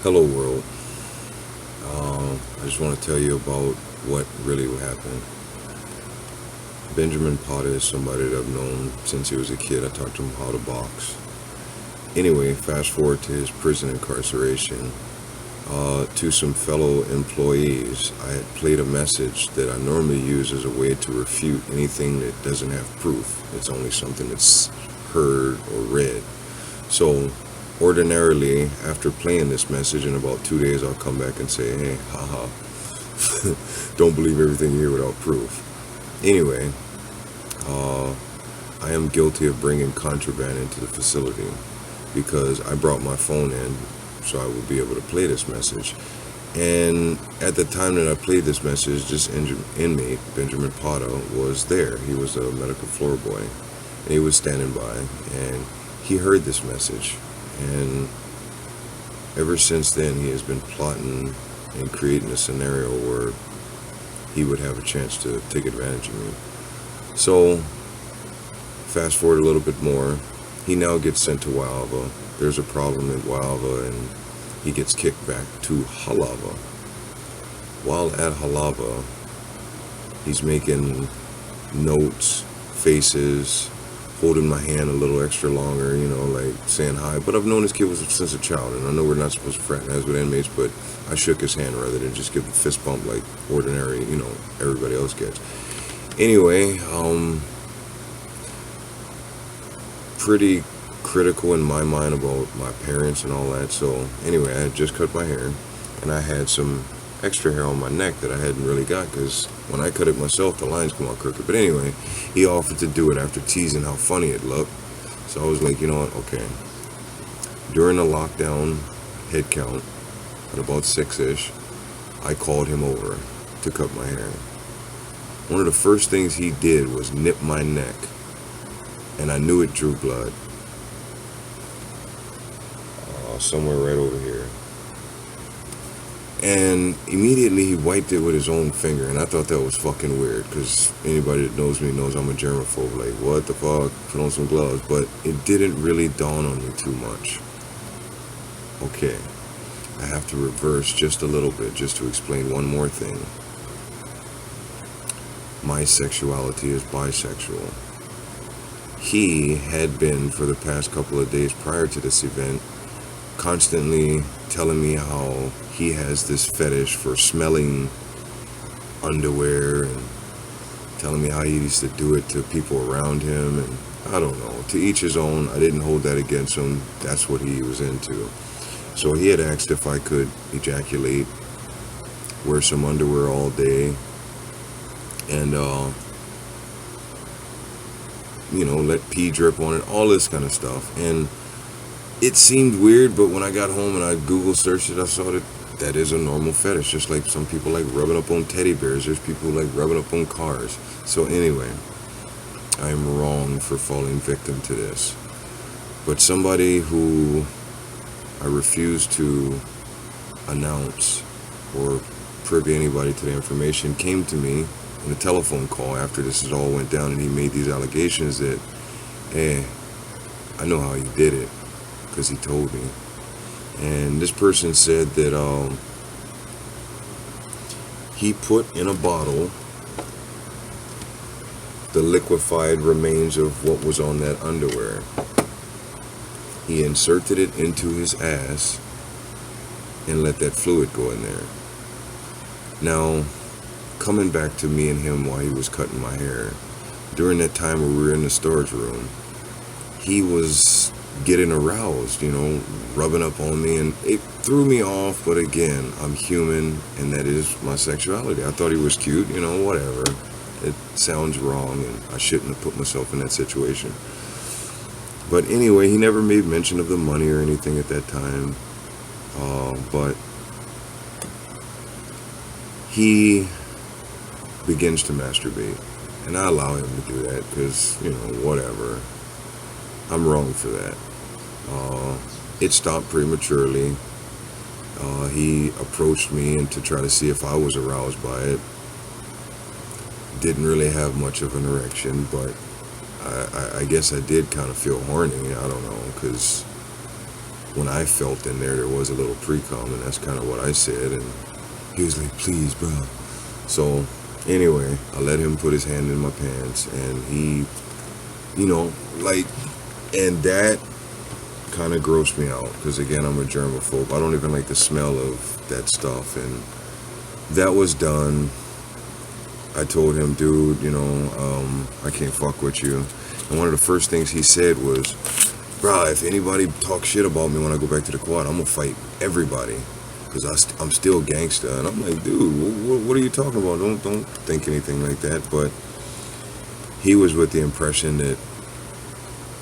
Hello, world. I just want to tell you about what really happened. Benjamin Potter is somebody that I've known since he was a kid. I taught him how to box. Anyway, fast forward to his prison incarceration. To some fellow employees, I had played a message that I normally use as a way to refute anything that doesn't have proof. It's only something that's heard or read. So, ordinarily, after playing this message in about 2 days, I'll come back and say, hey, haha, don't believe everything you hear without proof. Anyway, uh, I am guilty of bringing contraband into the facility because I brought my phone in so I would be able to play this message. And at the time that I played this message, this inmate, Benjamin Potter, was there. He was a medical floor boy. And he was standing by, and he heard this message. And ever since then, he has been plotting and creating a scenario where he would have a chance to take advantage of me. So, fast forward a little bit more. He now gets sent to Wildva. There's a problem at Wildva, and he gets kicked back to Halava. While at Halava, he's making notes, faces, holding my hand a little extra longer, like saying hi. But I've known this kid since a child, and I know we're not supposed to fraternize with inmates, but I shook his hand rather than just give a fist bump like ordinary, everybody else gets. Anyway, pretty critical in my mind about my parents and all that. So anyway, I had just cut my hair, and I had some extra hair on my neck that I hadn't really got because when I cut it myself, the lines come out crooked. But anyway, he offered to do it after teasing how funny it looked. So I was like, you know what, okay. During the lockdown head count, at about 6-ish, I called him over to cut my hair. One of the first things he did was nip my neck, and I knew it drew blood. Somewhere right over here. And immediately he wiped it with his own finger, and I thought that was fucking weird, because anybody that knows me knows I'm a germaphobe. Like, what the fuck? Put on some gloves. But it didn't really dawn on me too much. Okay, I have to reverse just a little bit just to explain one more thing. My sexuality is bisexual. He had been, for the past couple of days prior to this event, constantly telling me how he has this fetish for smelling underwear and telling me how he used to do it to people around him. And I don't know, to each his own. I didn't hold that against him. That's what he was into. So he had asked if I could ejaculate, wear some underwear all day, and let pee drip on it, all this kind of stuff. And it seemed weird, but when I got home and I Google searched it, I saw that is a normal fetish. Just like some people like rubbing up on teddy bears, there's people who like rubbing up on cars. So anyway, I am wrong for falling victim to this. But somebody who I refuse to announce or privy anybody to the information came to me in a telephone call after this all went down, and he made these allegations that, hey, I know how you did it, because he told me. And this person said that he put in a bottle the liquefied remains of what was on that underwear. He inserted it into his ass and let that fluid go in there. Now, coming back to me and him while he was cutting my hair, during that time when we were in the storage room, he was getting aroused, rubbing up on me, and it threw me off. But again, I'm human, and that is my sexuality. I thought he was cute, whatever. It sounds wrong, and I shouldn't have put myself in that situation. But anyway, he never made mention of the money or anything at that time. But he begins to masturbate, and I allow him to do that because, whatever. I'm wrong for that. It stopped prematurely. He approached me and to try to see if I was aroused by it. Didn't really have much of an erection, but I guess I did kind of feel horny. I don't know, because when I felt in there was a little pre-com, and that's kind of what I said. And he was like, please, bro. So anyway, I let him put his hand in my pants, and he, like, and that kind of grossed me out, because again, I'm a germaphobe. I don't even like the smell of that stuff. And that was done. I told him, dude, I can't fuck with you. And one of the first things he said was, bro, if anybody talks shit about me when I go back to the quad, I'm gonna fight everybody, because I'm still gangsta. And I'm like, dude, what are you talking about? Don't think anything like that. But he was with the impression that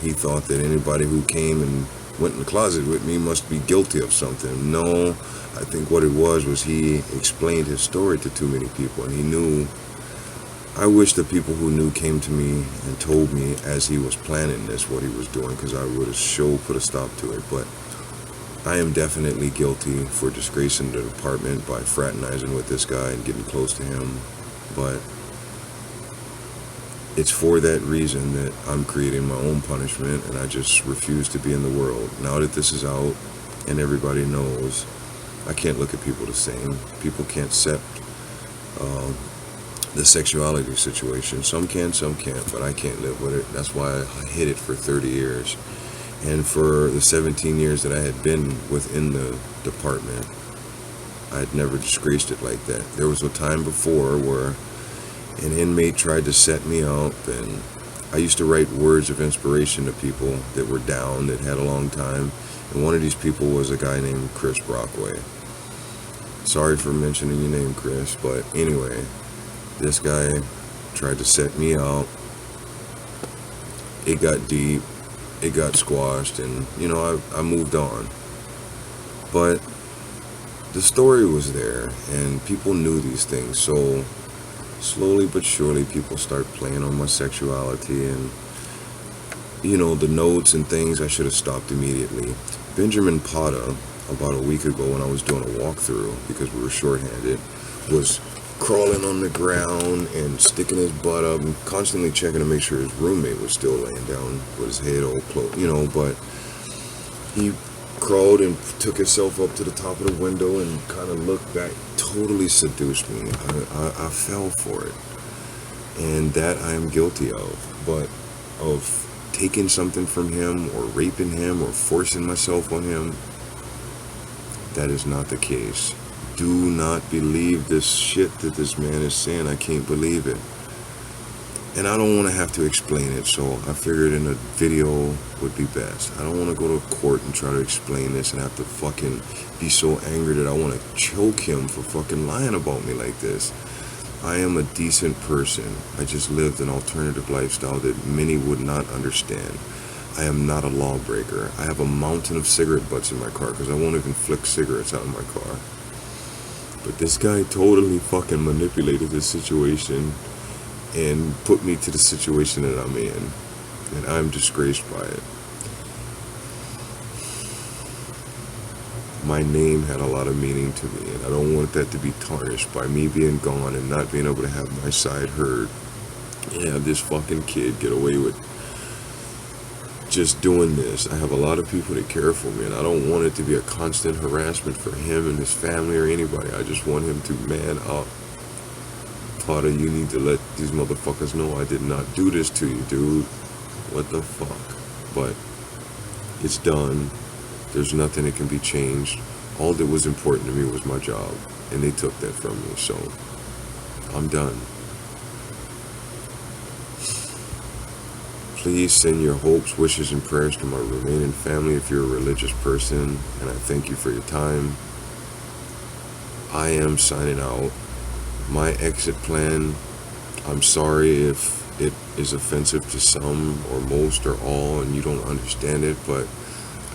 he thought that anybody who came and went in the closet with me must be guilty of something. No, I think what it was he explained his story to too many people, and he knew. I wish the people who knew came to me and told me as he was planning this what he was doing, because I would have put a stop to it. But I am definitely guilty for disgracing the department by fraternizing with this guy and getting close to him. But it's for that reason that I'm creating my own punishment, and I just refuse to be in the world. Now that this is out and everybody knows, I can't look at people the same. People can't accept the sexuality situation. Some can, some can't, but I can't live with it. That's why I hid it for 30 years. And for the 17 years that I had been within the department, I had never disgraced it like that. There was a time before where an inmate tried to set me up, and I used to write words of inspiration to people that were down, that had a long time. And one of these people was a guy named Chris Brockway. Sorry for mentioning your name, Chris, but anyway, this guy tried to set me out. It got deep. It got squashed, and, I moved on. But the story was there, and people knew these things. So slowly but surely, people start playing on my sexuality, and, the notes and things I should have stopped immediately. Benjamin Potta, about a week ago when I was doing a walkthrough, because we were shorthanded, was crawling on the ground and sticking his butt up and constantly checking to make sure his roommate was still laying down with his head all closed, but he crawled and took himself up to the top of the window and kind of looked back. Totally seduced me. I fell for it, and that I am guilty of. But of taking something from him or raping him or forcing myself on him, that is not the case. Do not believe this shit that this man is saying. I can't believe it. And I don't want to have to explain it, so I figured in a video would be best. I don't want to go to court and try to explain this and have to fucking be so angry that I want to choke him for fucking lying about me like this. I am a decent person. I just lived an alternative lifestyle that many would not understand. I am not a lawbreaker. I have a mountain of cigarette butts in my car because I won't even flick cigarettes out of my car. But this guy totally fucking manipulated this situation and put me to the situation that I'm in. And I'm disgraced by it. My name had a lot of meaning to me, and I don't want that to be tarnished by me being gone and not being able to have my side heard. And have this fucking kid get away with just doing this. I have a lot of people that care for me, and I don't want it to be a constant harassment for him and his family or anybody. I just want him to man up. Potter, you need to let these motherfuckers know I did not do this to you, dude. What the fuck? But it's done. There's nothing that can be changed. All that was important to me was my job, and they took that from me, so I'm done. Please send your hopes, wishes, and prayers to my remaining family if you're a religious person, and I thank you for your time. I am signing out. My exit plan, I'm sorry if it is offensive to some or most or all and you don't understand it, but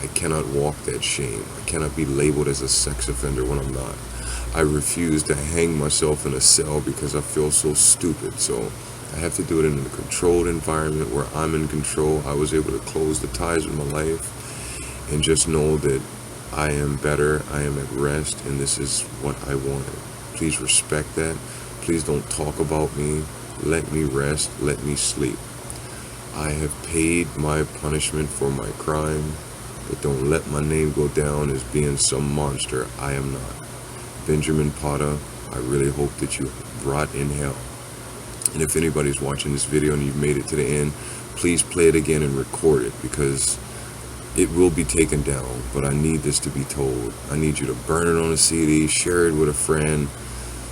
I cannot walk that shame. I cannot be labeled as a sex offender when I'm not. I refuse to hang myself in a cell because I feel so stupid, so I have to do it in a controlled environment where I'm in control. I was able to close the ties in my life and just know that I am better, I am at rest, and this is what I wanted. Please respect that. Please don't talk about me. Let me rest. Let me sleep. I have paid my punishment for my crime. but don't let my name go down as being some monster. I am not. Benjamin Potter, I really hope that you rot in hell. And if anybody's watching this video and you've made it to the end, please play it again and record it, because it will be taken down, but I need this to be told. I need you to burn it on a CD, share it with a friend,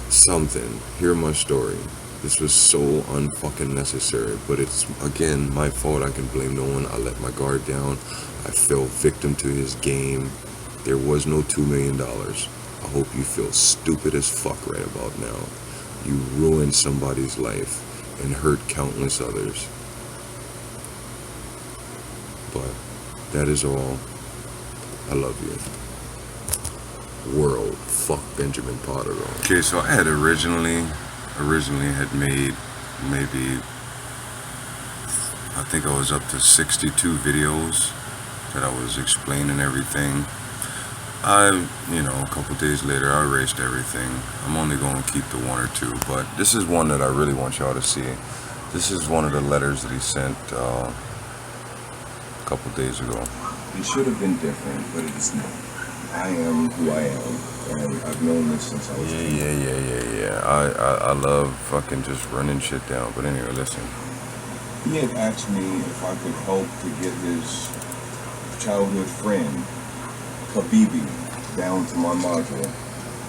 something. Hear my story. This was so unfucking necessary, but it's, again, my fault. I can blame no one. I let my guard down. I fell victim to his game. There was no $2 million. I hope you feel stupid as fuck right about now. You ruined somebody's life and hurt countless others. But that is all. I love you. World. Fuck Benjamin Potter. Okay, so I had originally had made maybe, I think I was up to 62 videos that I was explaining everything. A couple days later, I erased everything. I'm only going to keep the one or two, but this is one that I really want y'all to see. This is one of the letters that he sent a couple days ago. It should have been different, but it is not. I am who I am, and I've known this since I was Yeah. I love fucking just running shit down, but anyway, listen. He had asked me if I could help to get his childhood friend, Habibi, down to my module.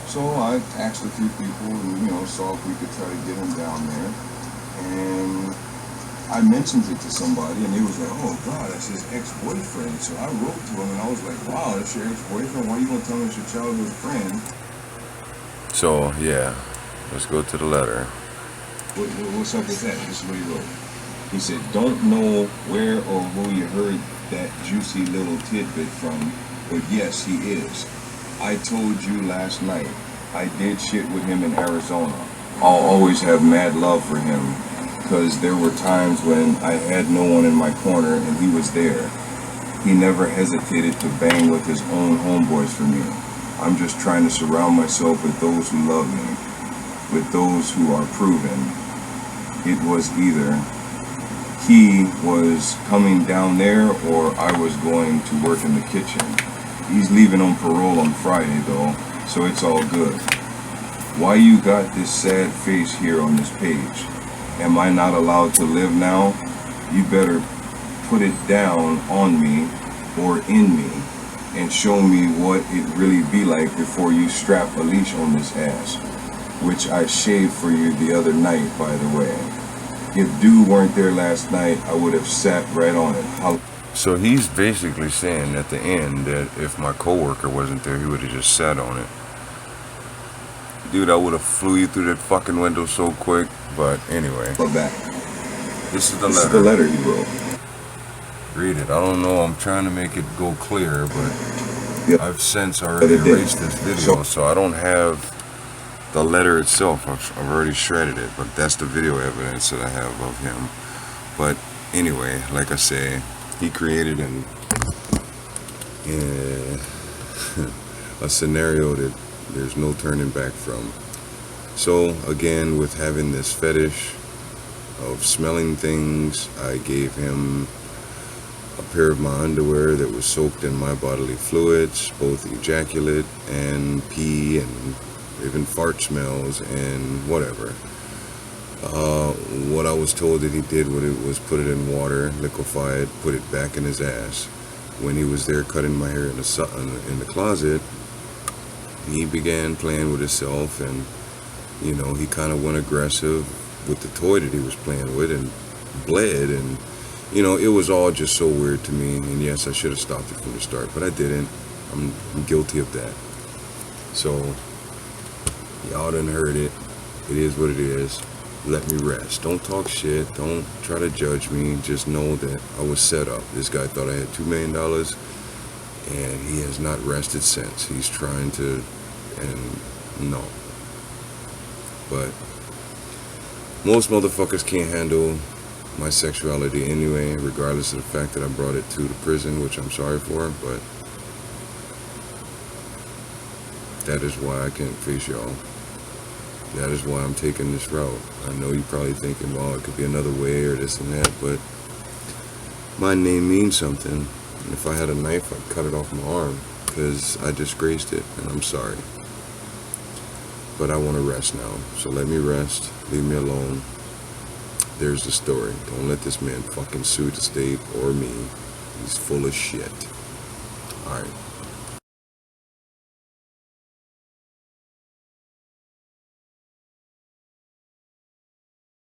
So I asked a few people and, saw if we could try to get him down there. And I mentioned it to somebody and they was like, oh God, that's his ex-boyfriend. So I wrote to him and I was like, wow, that's your ex-boyfriend? Why are you gonna tell me it's your childhood friend? So yeah, let's go to the letter. What's up with that? This is what he wrote. He said, don't know where or who you heard that juicy little tidbit from, but yes, he is. I told you last night, I did shit with him in Arizona. I'll always have mad love for him, because there were times when I had no one in my corner and he was there. He never hesitated to bang with his own homeboys for me. I'm just trying to surround myself with those who love me, with those who are proven. It was either he was coming down there or I was going to work in the kitchen. He's leaving on parole on Friday though, so it's all good. Why you got this sad face here on this page? Am I not allowed to live now? You better put it down on me or in me and show me what it really be like before you strap a leash on this ass, which I shaved for you the other night, by the way. If dude weren't there last night, I would have sat right on it. So he's basically saying at the end that if my coworker wasn't there, he would have just sat on it. Dude, I would have flew you through that fucking window so quick. But anyway, this is the letter. This is the letter he wrote. Read it. I don't know. I'm trying to make it go clear, but yep. I've since already erased this video, so I don't have the letter itself. I've already shredded it, but that's the video evidence that I have of him. But anyway, like I say, he created a scenario that there's no turning back from. So again, with having this fetish of smelling things, I gave him a pair of my underwear that was soaked in my bodily fluids, both ejaculate and pee and even fart smells and whatever. What I was told that he did with it was put it in water, liquefy it, put it back in his ass. When he was there cutting my hair in the closet, he began playing with himself, and he kind of went aggressive with the toy that he was playing with and bled, and it was all just so weird to me. And yes, I should have stopped it from the start, but I didn't. I'm guilty of that. So y'all done heard it. It is what it is. Let me rest. Don't talk shit. Don't try to judge me. Just know that I was set up. This guy thought I had $2 million, and he has not rested since. He's trying to, and no. But most motherfuckers can't handle my sexuality anyway, regardless of the fact that I brought it to the prison, which I'm sorry for, but that is why I can't face y'all. That is why I'm taking this route. I know you're probably thinking, well, it could be another way or this and that, but my name means something, And if I had a knife, I'd cut it off my arm because I disgraced it, and I'm sorry. But I want to rest now, so let me rest. Leave me alone. There's the story. Don't let this man fucking sue the state or me. He's full of shit. Alright.